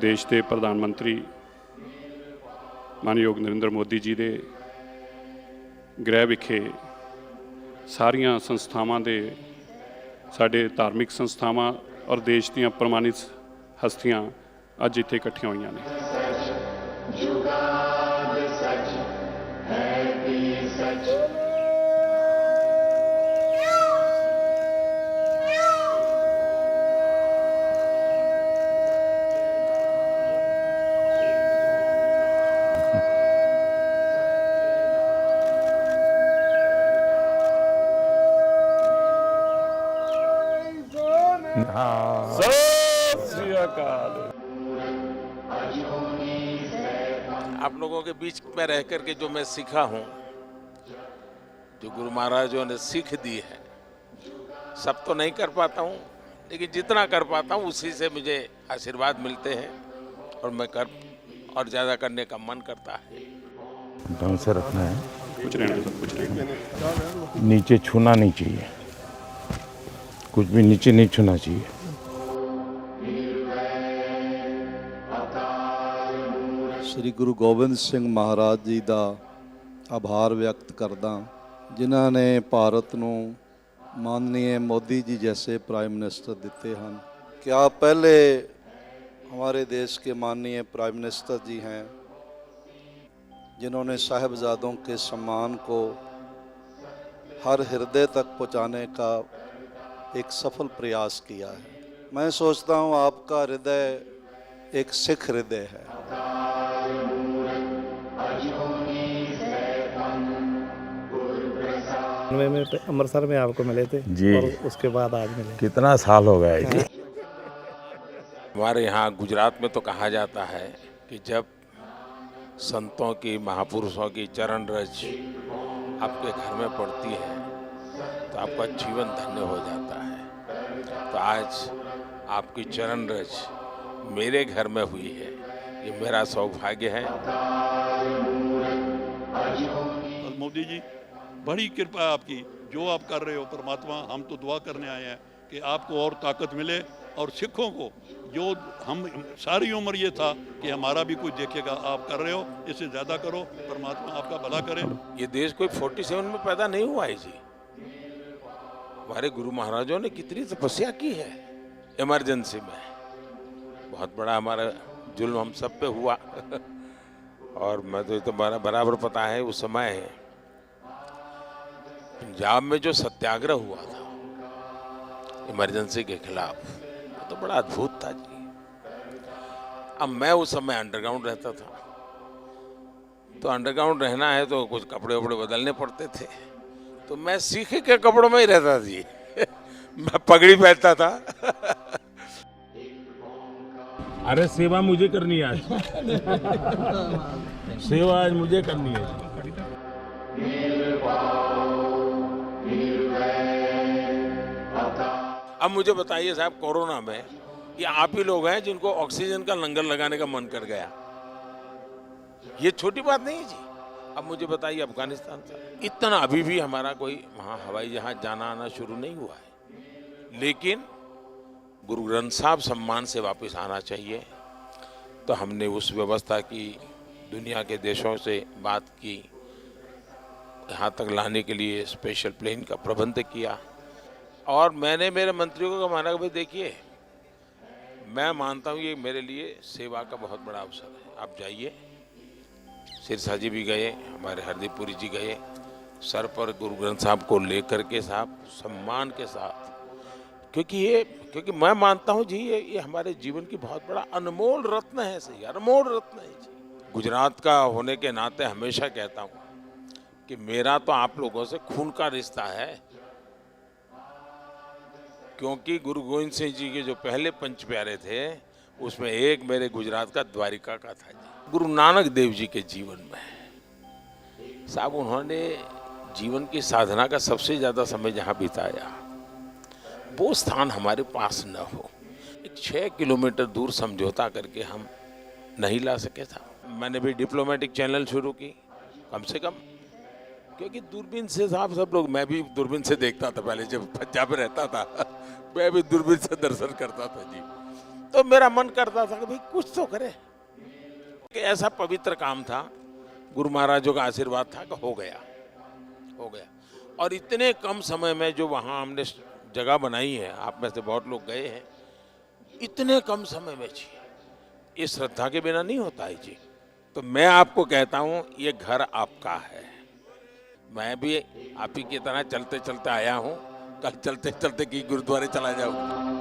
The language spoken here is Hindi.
देश के प्रधानमंत्री मानयोग नरेंद्र मोदी जी के गृह विखे सारिया संस्थावां दे साडे धार्मिक संस्थावां और देश दीयां प्रमाणित हस्तियां अज इत्थे इकट्ठियां होईयां ने। आप लोगों के बीच में रह करके जो मैं सीखा हूँ, जो गुरु महाराजों ने सीख दी है, सब तो नहीं कर पाता हूँ, लेकिन जितना कर पाता हूँ उसी से मुझे आशीर्वाद मिलते हैं और मैं कर और ज़्यादा करने का मन करता है। ढंग से रखना है, कुछ रहने दो, कुछ रहने दो। नीचे छूना नहीं चाहिए, कुछ भी नीचे नहीं छूना चाहिए। श्री गुरु गोबिंद सिंह महाराज जी का आभार व्यक्त करदा, जिन्हों ने भारत को माननीय मोदी जी जैसे प्राइम मिनिस्टर दिते हैं। क्या पहले हमारे देश के माननीय प्राइम मिनिस्टर जी हैं जिन्होंने साहिबजादों के सम्मान को हर हृदय तक पहुंचाने का एक सफल प्रयास किया है। मैं सोचता हूं आपका हृदय एक सिख हृदय है। में अमृतसर में आपको मिले थे जी, और उसके बाद आज मिले। कितना साल हो गया जी। हमारे यहाँ गुजरात में तो कहा जाता है कि जब संतों की, महापुरुषों की चरण रज आपके घर में पड़ती है तो आपका जीवन धन्य हो जाता है। तो आज आपकी चरण रज मेरे घर में हुई है, ये मेरा सौभाग्य है। मोदी जी, बड़ी कृपा है आपकी, जो आप कर रहे हो। परमात्मा, हम तो दुआ करने आए हैं कि आपको और ताकत मिले, और सिखों को जो हम सारी उम्र ये था कि हमारा भी कुछ देखेगा, आप कर रहे हो, इससे ज़्यादा करो। परमात्मा आपका भला करे। ये देश कोई 47 में पैदा नहीं हुआ है जी। हमारे गुरु महाराजों ने कितनी तपस्या की है इमरजेंसी में। बहुत बड़ा हमारा जुल्म हम सब पे हुआ और मैं तो ये तो बराबर पता है, उस समय पंजाब में जो सत्याग्रह हुआ था इमरजेंसी के खिलाफ, तो बड़ा अद्भुत था जी। अब मैं उस समय अंडरग्राउंड रहता था, तो अंडरग्राउंड रहना है तो कुछ कपड़े वपड़े बदलने पड़ते थे, तो मैं सीखे के कपड़ों में ही रहता जी मैं पगड़ी पहनता था अरे सेवा मुझे करनी है आज सेवा आज मुझे करनी है। अब मुझे बताइए साहब, कोरोना में ये आप ही लोग हैं जिनको ऑक्सीजन का लंगर लगाने का मन कर गया। ये छोटी बात नहीं जी। अब मुझे बताइए, अफगानिस्तान से इतना अभी भी हमारा कोई वहाँ हवाई जहाज जाना आना शुरू नहीं हुआ है, लेकिन गुरु ग्रंथ साहब सम्मान से वापस आना चाहिए। तो हमने उस व्यवस्था की, दुनिया के देशों से बात की, यहाँ तक लाने के लिए स्पेशल प्लेन का प्रबंध किया। और मैंने मेरे मंत्रियों को माना कि भाई देखिए, मैं मानता हूँ ये मेरे लिए सेवा का बहुत बड़ा अवसर है। आप जाइए, सिरसा जी भी गए, हमारे हरदीप पुरी जी गए, सर पर गुरु ग्रंथ साहब को लेकर के साहब सम्मान के साथ, क्योंकि मैं मानता हूँ जी ये हमारे जीवन की बहुत बड़ा अनमोल रत्न है। सही, अनमोल रत्न है जी। गुजरात का होने के नाते हमेशा कहता हूँ कि मेरा तो आप लोगों से खून का रिश्ता है, क्योंकि गुरु गोविंद सिंह जी के जो पहले पंच प्यारे थे उसमें एक मेरे गुजरात का द्वारिका का था जी। गुरु नानक देव जी के जीवन में साहब, उन्होंने जीवन की साधना का सबसे ज़्यादा समय जहाँ बिताया, वो स्थान हमारे पास न हो। एक 6 किलोमीटर दूर समझौता करके हम नहीं ला सके था। मैंने भी डिप्लोमेटिक चैनल शुरू की, कम से कम, क्योंकि दूरबीन से साहब सब लोग, मैं भी दूरबीन से देखता था पहले जब पंजाब में रहता था मैं भी दूरबीन से दर्शन करता था जी। तो मेरा मन करता था कि भाई कुछ तो करे, कि ऐसा पवित्र काम था, गुरु महाराजों का आशीर्वाद था कि हो गया। और इतने कम समय में जो वहाँ हमने जगह बनाई है, आप में से बहुत लोग गए हैं, इतने कम समय में जी, ये श्रद्धा के बिना नहीं होता है जी। तो मैं आपको कहता हूँ ये घर आपका है। मैं भी आप ही की तरह चलते चलते आया हूँ, कल चलते चलते की गुरुद्वारे चला जाऊँ।